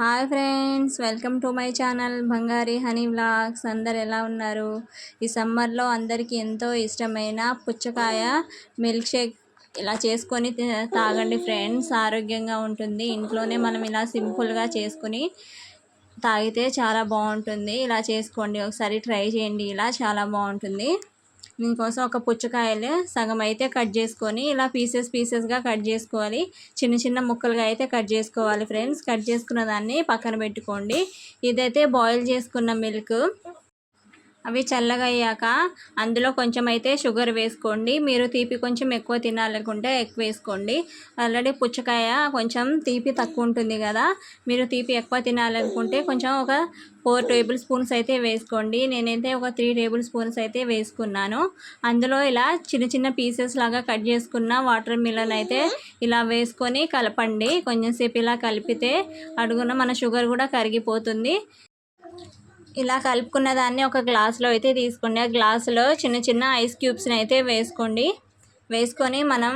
Hi friends, welcome to my channel బంగారి honey vlogs. అందరు ఎలా ఉన్నారు? ఈ సమ్మర్లో అందరికీ ఎంతో ఇష్టమైన పుచ్చకాయ మిల్క్ షేక్ ఇలా చేసుకొని తాగండి ఫ్రెండ్స్. ఆరోగ్యంగా ఉంటుంది. ఇంట్లోనే మనం ఇలా సింపుల్గా చేసుకుని తాగితే చాలా బాగుంటుంది. ఇలా చేసుకోండి, ఒకసారి ట్రై చేయండి. ఇలా చాలా బాగుంటుంది. దీనికోసం ఒక పుచ్చకాయలు సగం అయితే కట్ చేసుకొని ఇలా పీసెస్గా కట్ చేసుకోవాలి. చిన్న చిన్న ముక్కలుగా అయితే కట్ చేసుకోవాలి ఫ్రెండ్స్. కట్ చేసుకున్న దాన్ని పక్కన పెట్టుకోండి. ఇదైతే బాయిల్ చేసుకున్న మిల్క్. అవి చల్లగా అయ్యాక అందులో కొంచెం అయితే షుగర్ వేసుకోండి. మీరు తీపి కొంచెం ఎక్కువ తినాలనుకుంటే ఎక్కువ వేసుకోండి. ఆల్రెడీ పుచ్చకాయ కొంచెం తీపి తక్కువ ఉంటుంది కదా, మీరు తీపి ఎక్కువ తినాలనుకుంటే కొంచెం ఒక 4 టేబుల్ స్పూన్స్ అయితే వేసుకోండి. నేనైతే ఒక 3 టేబుల్ స్పూన్స్ అయితే వేసుకున్నాను. అందులో ఇలా చిన్న చిన్న పీసెస్ లాగా కట్ చేసుకున్న వాటర్ మిలన్ అయితే ఇలా వేసుకొని కలపండి. కొంచెంసేపు ఇలా కలిపితే అడుగున మన షుగర్ కూడా కరిగిపోతుంది. ఇలా కలుపుకున్న దాన్ని ఒక గ్లాస్లో అయితే తీసుకోండి. ఆ గ్లాసులో చిన్న చిన్న ఐస్ క్యూబ్స్ని అయితే వేసుకోండి. వేసుకొని మనం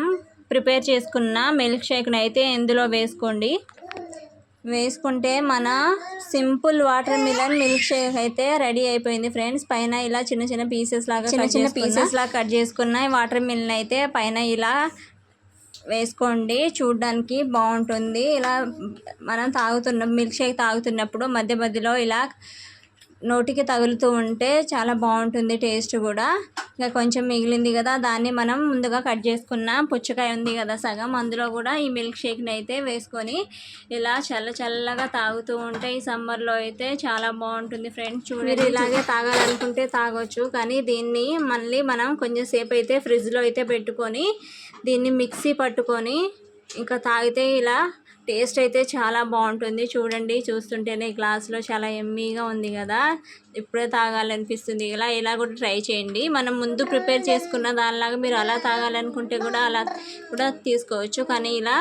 ప్రిపేర్ చేసుకున్న మిల్క్ షేక్ని అయితే ఇందులో వేసుకోండి. వేసుకుంటే మన simple water melon milk shake అయితే రెడీ అయిపోయింది ఫ్రెండ్స్. పైన ఇలా చిన్న చిన్న పీసెస్ లాగా కట్ చేసుకున్న వాటర్ మిలన్ అయితే పైన ఇలా వేసుకోండి. చూడడానికి బాగుంటుంది. ఇలా మనం మిల్క్ షేక్ తాగుతున్నప్పుడు మధ్య మధ్యలో ఇలా నోటికి తగులుతూ ఉంటే చాలా బాగుంటుంది. టేస్ట్ కూడా ఇంకా కొంచెం మిగిలింది కదా, దాన్ని మనం ముందుగా కట్ చేసుకున్న పుచ్చకాయ ఉంది కదా సగం, అందులో కూడా ఈ మిల్క్ షేక్ని అయితే వేసుకొని ఇలా చల్లగా తాగుతూ ఉంటే ఈ సమ్మర్లో అయితే చాలా బాగుంటుంది ఫ్రెండ్స్. చూడండి, ఇలాగే తాగాలనుకుంటే తాగొచ్చు, కానీ దీన్ని మళ్ళీ మనం కొంచెం సేపు అయితే ఫ్రిడ్జ్లో అయితే పెట్టుకొని దీన్ని మిక్సీ పట్టుకొని ఇంకా తాగితే ఇలా టేస్ట్ అయితే చాలా బాగుంటుంది. చూడండి, చూస్తుంటేనే గ్లాస్లో చాలా ఎమ్మీగా ఉంది కదా, ఇప్పుడే తాగాలనిపిస్తుంది. ఇలా కూడా ట్రై చేయండి. మనం ముందు ప్రిపేర్ చేసుకున్న దానిలాగా మీరు అలా తాగాలనుకుంటే కూడా అలా కూడా తీసుకోవచ్చు, కానీ ఇలా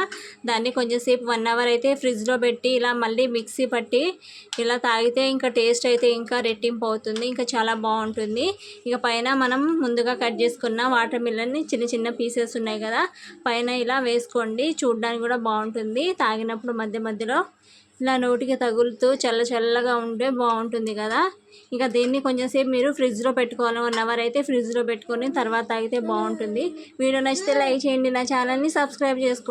దాన్ని కొంచెంసేపు 1 అవర్ అయితే ఫ్రిడ్జ్లో పెట్టి ఇలా మళ్ళీ మిక్సీ పట్టి ఇలా తాగితే ఇంకా టేస్ట్ అయితే ఇంకా రెట్టింపు అవుతుంది. ఇంకా చాలా బాగుంటుంది. ఇక పైన మనం ముందుగా కట్ చేసుకున్న వాటర్ మిలన్ని చిన్న చిన్న పీసెస్ ఉన్నాయి కదా, పైన ఇలా వేసుకోండి. చూడడానికి కూడా బాగుంటుంది. తాగినప్పుడు మధ్య మధ్యలో ఇలా నోటికి తగులుతూ చల్లగా ఉంటే బాగుంటుంది కదా. ఇక దీన్ని కొంచెంసేపు మీరు ఫ్రిడ్జ్లో పెట్టుకోవాలి. 1 అవర్ అయితే ఫ్రిడ్జ్లో పెట్టుకొని తర్వాత తాగితే బాగుంటుంది. వీడియో నచ్చితే లైక్ చేయండి. నా ఛానల్ని సబ్స్క్రైబ్ చేసుకోండి.